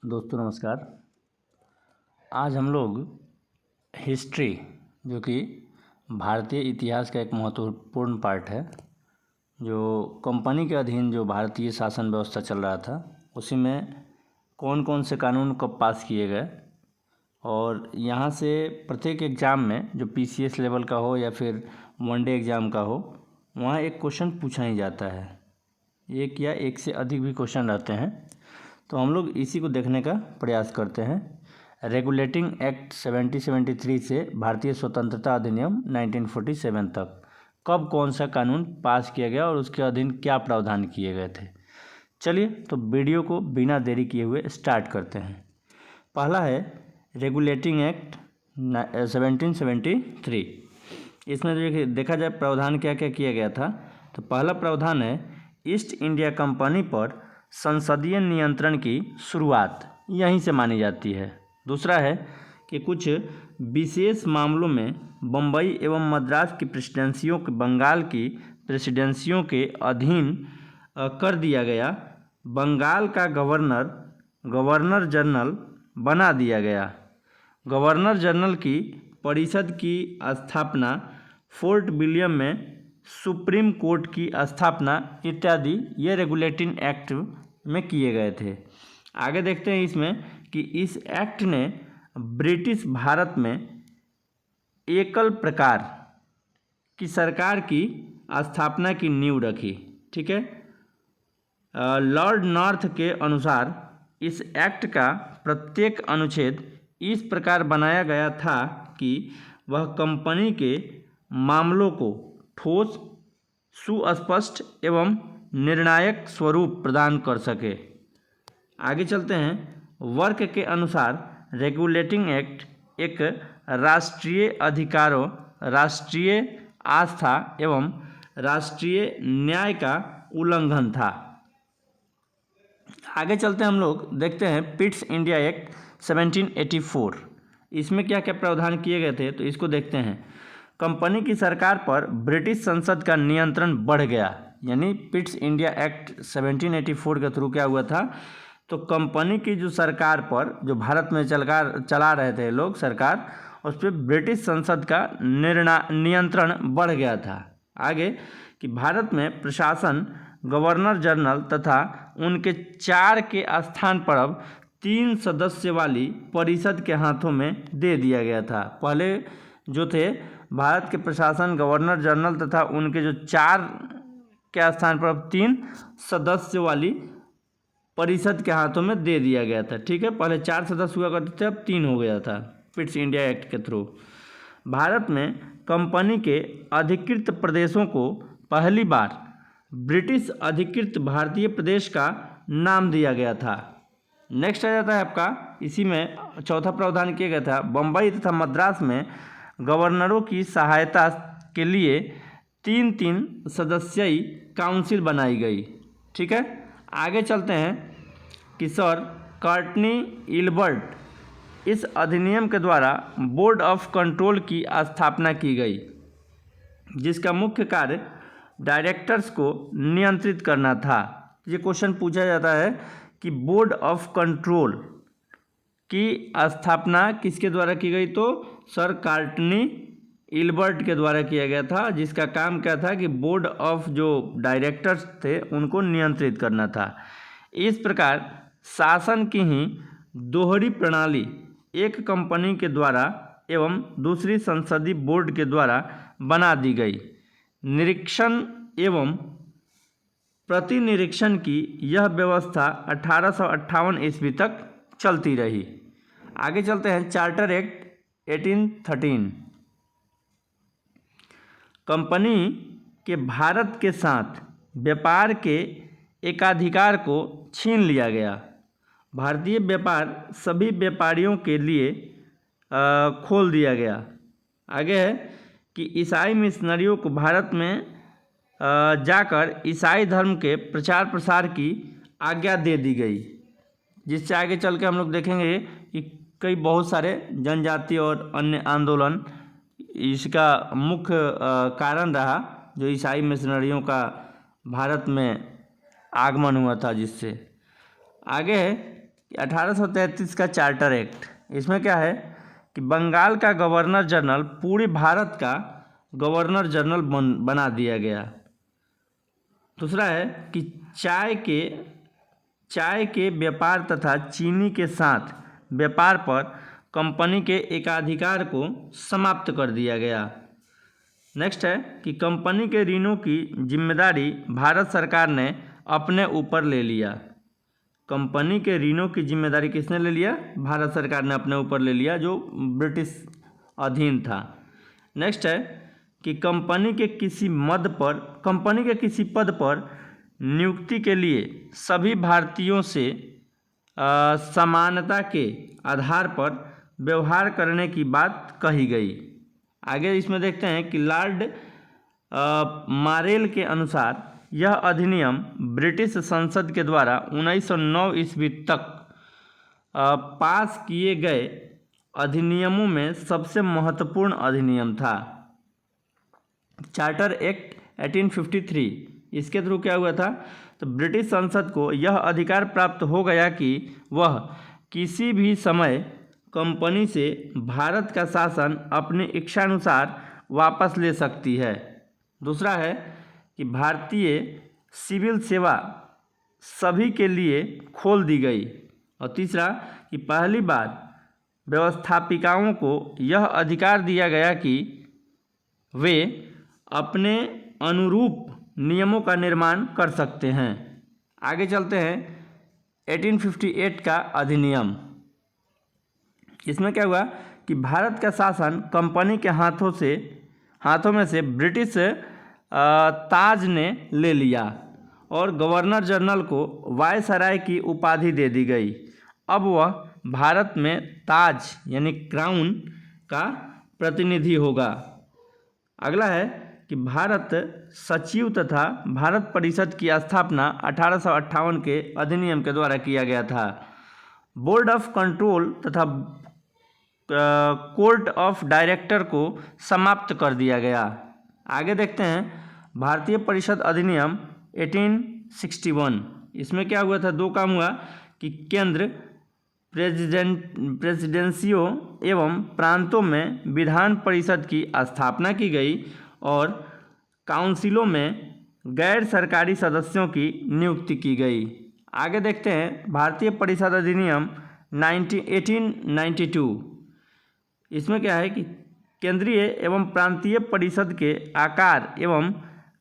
दोस्तों नमस्कार। आज हम लोग हिस्ट्री, जो कि भारतीय इतिहास का एक महत्वपूर्ण पार्ट है, जो कंपनी के अधीन जो भारतीय शासन व्यवस्था चल रहा था, उसी में कौन कौन से कानून कब पास किए गए और यहाँ से प्रत्येक एग्ज़ाम में जो पीसीएस लेवल का हो या फिर वनडे एग्ज़ाम का हो, वहाँ एक क्वेश्चन पूछा ही जाता है। एक या एक से अधिक भी क्वेश्चन रहते हैं, तो हम लोग इसी को देखने का प्रयास करते हैं। रेगुलेटिंग एक्ट 1773 से भारतीय स्वतंत्रता अधिनियम 1947 तक कब कौन सा कानून पास किया गया और उसके अधीन क्या प्रावधान किए गए थे। चलिए तो वीडियो को बिना देरी किए हुए स्टार्ट करते हैं। पहला है रेगुलेटिंग एक्ट 1773। इसमें देखा जाए प्रावधान क्या क्या किया गया था, तो पहला प्रावधान है ईस्ट इंडिया कंपनी पर संसदीय नियंत्रण की शुरुआत यहीं से मानी जाती है। दूसरा है कि कुछ विशेष मामलों में बम्बई एवं मद्रास की प्रेसिडेंसियों के बंगाल की प्रेसिडेंसियों के अधीन कर दिया गया। बंगाल का गवर्नर जनरल बना दिया गया। गवर्नर जनरल की परिषद की स्थापना, फोर्ट विलियम में सुप्रीम कोर्ट की स्थापना इत्यादि ये रेगुलेटिंग एक्ट में किए गए थे। आगे देखते हैं इसमें कि इस एक्ट ने ब्रिटिश भारत में एकल प्रकार की सरकार की स्थापना की नींव रखी। ठीक है। लॉर्ड नॉर्थ के अनुसार इस एक्ट का प्रत्येक अनुच्छेद इस प्रकार बनाया गया था कि वह कंपनी के मामलों को ठोस, सुस्पष्ट एवं निर्णायक स्वरूप प्रदान कर सके। आगे चलते हैं। वर्क के अनुसार रेगुलेटिंग एक्ट एक राष्ट्रीय अधिकारों, राष्ट्रीय आस्था एवं राष्ट्रीय न्याय का उल्लंघन था। आगे चलते हैं, हम लोग देखते हैं पिट्स इंडिया एक्ट 1784। इसमें क्या क्या प्रावधान किए गए थे, तो इसको देखते हैं। कंपनी की सरकार पर ब्रिटिश संसद का नियंत्रण बढ़ गया, यानी पिट्स इंडिया एक्ट 1784 के थ्रू क्या हुआ था, तो कंपनी की जो सरकार पर, जो भारत में चला रहे थे लोग सरकार, उस पर ब्रिटिश संसद का नियंत्रण बढ़ गया था। आगे कि भारत में प्रशासन गवर्नर जनरल तथा उनके 4 के स्थान पर अब 3 सदस्य वाली परिषद के हाथों में दे दिया गया था। पहले जो थे भारत के प्रशासन गवर्नर जनरल तथा उनके जो 4 के स्थान पर अब 3 सदस्य वाली परिषद के हाथों में दे दिया गया था। ठीक है, पहले 4 सदस्य हुआ करते थे, अब 3 हो गया था पिट्स इंडिया एक्ट के थ्रू। भारत में कंपनी के अधिकृत प्रदेशों को पहली बार ब्रिटिश अधिकृत भारतीय प्रदेश का नाम दिया गया था। नेक्स्ट आ जाता है आपका, इसी में चौथा प्रावधान किया गया था बम्बई तथा मद्रास में गवर्नरों की सहायता के लिए 3-3 सदस्यीय काउंसिल बनाई गई। ठीक है। आगे चलते हैं कि सर कर्टनी इल्बर्ट इस अधिनियम के द्वारा बोर्ड ऑफ कंट्रोल की स्थापना की गई, जिसका मुख्य कार्य डायरेक्टर्स को नियंत्रित करना था। ये क्वेश्चन पूछा जाता है कि बोर्ड ऑफ कंट्रोल की स्थापना किसके द्वारा की गई, तो सर कार्टनी इल्बर्ट के द्वारा किया गया था, जिसका काम क्या था कि बोर्ड ऑफ जो डायरेक्टर्स थे उनको नियंत्रित करना था। इस प्रकार शासन की ही दोहरी प्रणाली एक कंपनी के द्वारा एवं दूसरी संसदीय बोर्ड के द्वारा बना दी गई। निरीक्षण एवं प्रतिनिरीक्षण की यह व्यवस्था 1858 ईस्वी तक चलती रही। आगे चलते हैं चार्टर एक्ट 1813। कंपनी के भारत के साथ व्यापार के एकाधिकार को छीन लिया गया। भारतीय व्यापार सभी व्यापारियों के लिए खोल दिया गया। आगे है कि ईसाई मिशनरियों को भारत में जाकर ईसाई धर्म के प्रचार प्रसार की आज्ञा दे दी गई, जिससे आगे चल के हम लोग देखेंगे कि कई बहुत सारे जनजाति और अन्य आंदोलन इसका मुख्य कारण रहा, जो ईसाई मिशनरियों का भारत में आगमन हुआ था, जिससे। आगे है कि 1833 का चार्टर एक्ट, इसमें क्या है कि बंगाल का गवर्नर जनरल पूरे भारत का गवर्नर जनरल बना दिया गया। दूसरा है कि चाय के व्यापार तथा चीनी के साथ व्यापार पर कंपनी के एकाधिकार को समाप्त कर दिया गया। नेक्स्ट है कि कंपनी के ऋणों की जिम्मेदारी भारत सरकार ने अपने ऊपर ले लिया। कंपनी के ऋणों की जिम्मेदारी किसने ले लिया? भारत सरकार ने अपने ऊपर ले लिया, जो ब्रिटिश अधीन था। नेक्स्ट है कि कंपनी के किसी पद पर नियुक्ति के लिए सभी भारतीयों से समानता के आधार पर व्यवहार करने की बात कही गई। आगे इसमें देखते हैं कि लॉर्ड मारेल के अनुसार यह अधिनियम ब्रिटिश संसद के द्वारा 1909 ईस्वी तक पास किए गए अधिनियमों में सबसे महत्वपूर्ण अधिनियम था। चार्टर एक्ट 1853, इसके थ्रू क्या हुआ था? तो ब्रिटिश संसद को यह अधिकार प्राप्त हो गया कि वह किसी भी समय कंपनी से भारत का शासन अपनी इच्छानुसार वापस ले सकती है। दूसरा है कि भारतीय सिविल सेवा सभी के लिए खोल दी गई। और तीसरा कि पहली बार व्यवस्थापिकाओं को यह अधिकार दिया गया कि वे अपने अनुरूप नियमों का निर्माण कर सकते हैं। आगे चलते हैं 1858 का अधिनियम। इसमें क्या हुआ कि भारत का शासन कंपनी के हाथों में से ब्रिटिश ताज ने ले लिया और गवर्नर जनरल को वायसराय की उपाधि दे दी गई। अब वह भारत में ताज यानी क्राउन का प्रतिनिधि होगा। अगला है कि भारत सचिव तथा भारत परिषद की स्थापना 1858 के अधिनियम के द्वारा किया गया था। बोर्ड ऑफ कंट्रोल तथा कोर्ट ऑफ डायरेक्टर को समाप्त कर दिया गया। आगे देखते हैं भारतीय परिषद अधिनियम 1861। इसमें क्या हुआ था? दो काम हुआ कि केंद्र प्रेसिडेंसियों एवं प्रांतों में विधान परिषद की स्थापना की गई और काउंसिलों में गैर सरकारी सदस्यों की नियुक्ति की गई। आगे देखते हैं भारतीय परिषद अधिनियम 1892। इसमें क्या है कि केंद्रीय एवं प्रांतीय परिषद के आकार एवं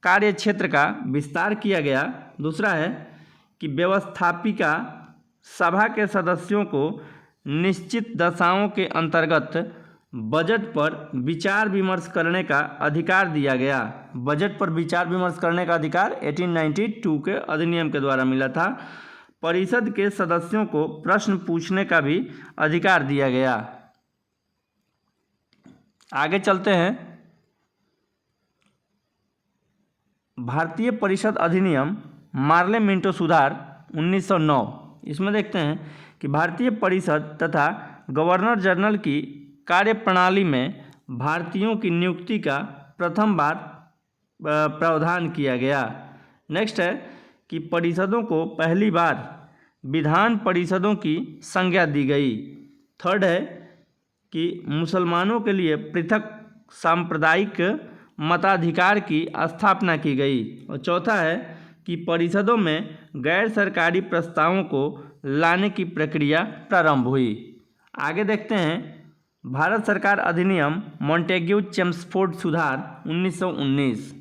कार्य क्षेत्र का विस्तार किया गया। दूसरा है कि व्यवस्थापिका सभा के सदस्यों को निश्चित दशाओं के अंतर्गत बजट पर विचार विमर्श करने का अधिकार दिया गया। बजट पर विचार विमर्श करने का अधिकार 1892 के अधिनियम के द्वारा मिला था। परिषद के सदस्यों को प्रश्न पूछने का भी अधिकार दिया गया। आगे चलते हैं भारतीय परिषद अधिनियम मार्ले मिंटो सुधार 1909। इसमें देखते हैं कि भारतीय परिषद तथा गवर्नर जनरल की कार्यप्रणाली में भारतीयों की नियुक्ति का प्रथम बार प्रावधान किया गया। नेक्स्ट है कि परिषदों को पहली बार विधान परिषदों की संज्ञा दी गई। थर्ड है कि मुसलमानों के लिए पृथक सांप्रदायिक मताधिकार की स्थापना की गई। और चौथा है कि परिषदों में गैर सरकारी प्रस्तावों को लाने की प्रक्रिया प्रारंभ हुई। आगे देखते हैं भारत सरकार अधिनियम मॉन्टेग्यू चेम्सफोर्ड सुधार 1919।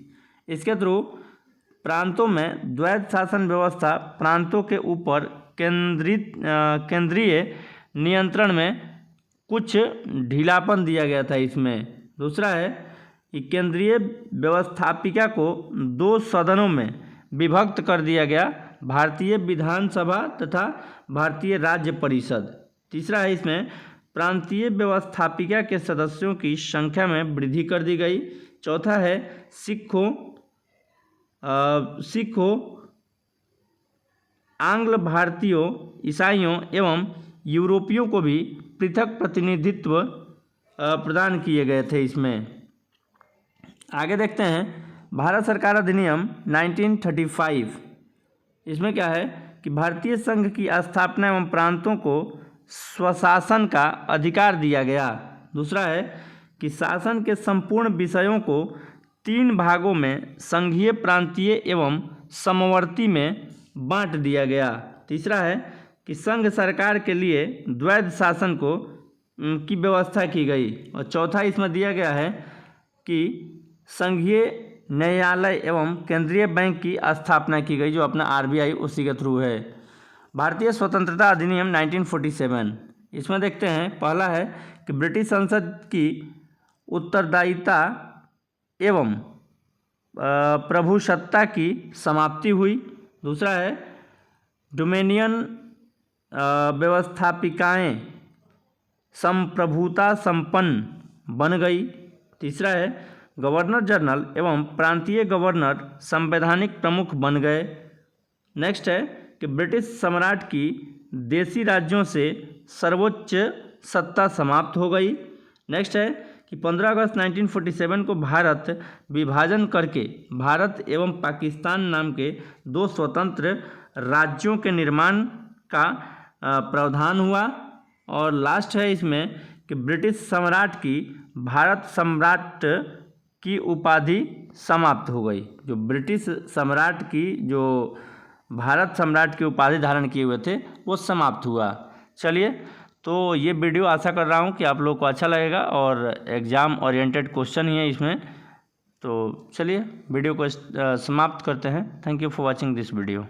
इसके थ्रू प्रांतों में द्वैध शासन व्यवस्था प्रांतों के ऊपर केंद्रीय नियंत्रण में कुछ ढीलापन दिया गया था इसमें। दूसरा है कि केंद्रीय व्यवस्थापिका को 2 सदनों में विभक्त कर दिया गया, भारतीय विधानसभा तथा भारतीय राज्य परिषद। तीसरा है इसमें प्रांतीय व्यवस्थापिका के सदस्यों की संख्या में वृद्धि कर दी गई। चौथा है सिखों आंग्ल भारतीयों ईसाइयों एवं यूरोपियों को भी पृथक प्रतिनिधित्व प्रदान किए गए थे इसमें। आगे देखते हैं भारत सरकार अधिनियम 1935। इसमें क्या है कि भारतीय संघ की स्थापना एवं प्रांतों को स्वशासन का अधिकार दिया गया। दूसरा है कि शासन के संपूर्ण विषयों को 3 भागों में संघीय, प्रांतीय एवं समवर्ती में बांट दिया गया। तीसरा है कि संघ सरकार के लिए द्वैध शासन की व्यवस्था की गई। और चौथा इसमें दिया गया है कि संघीय न्यायालय एवं केंद्रीय बैंक की स्थापना की गई, जो अपना RBI उसी के थ्रू है। भारतीय स्वतंत्रता अधिनियम 1947, इसमें देखते हैं पहला है कि ब्रिटिश संसद की उत्तरदायिता एवं प्रभुसत्ता की समाप्ति हुई। दूसरा है डोमिनियन व्यवस्थापिकाएं संप्रभुता संपन्न बन गई। तीसरा है गवर्नर जनरल एवं प्रांतीय गवर्नर संवैधानिक प्रमुख बन गए। नेक्स्ट है कि ब्रिटिश सम्राट की देशी राज्यों से सर्वोच्च सत्ता समाप्त हो गई। नेक्स्ट है कि 15 अगस्त 1947 को भारत विभाजन करके भारत एवं पाकिस्तान नाम के 2 स्वतंत्र राज्यों के निर्माण का प्रावधान हुआ। और लास्ट है इसमें कि ब्रिटिश सम्राट की भारत सम्राट की उपाधि समाप्त हो गई। जो ब्रिटिश सम्राट की जो भारत सम्राट की उपाधि धारण किए हुए थे वो समाप्त हुआ। चलिए, तो ये वीडियो आशा कर रहा हूँ कि आप लोगों को अच्छा लगेगा और एग्ज़ाम ओरिएंटेड क्वेश्चन ही है इसमें। तो चलिए वीडियो को समाप्त करते हैं। Thank you for watching this video.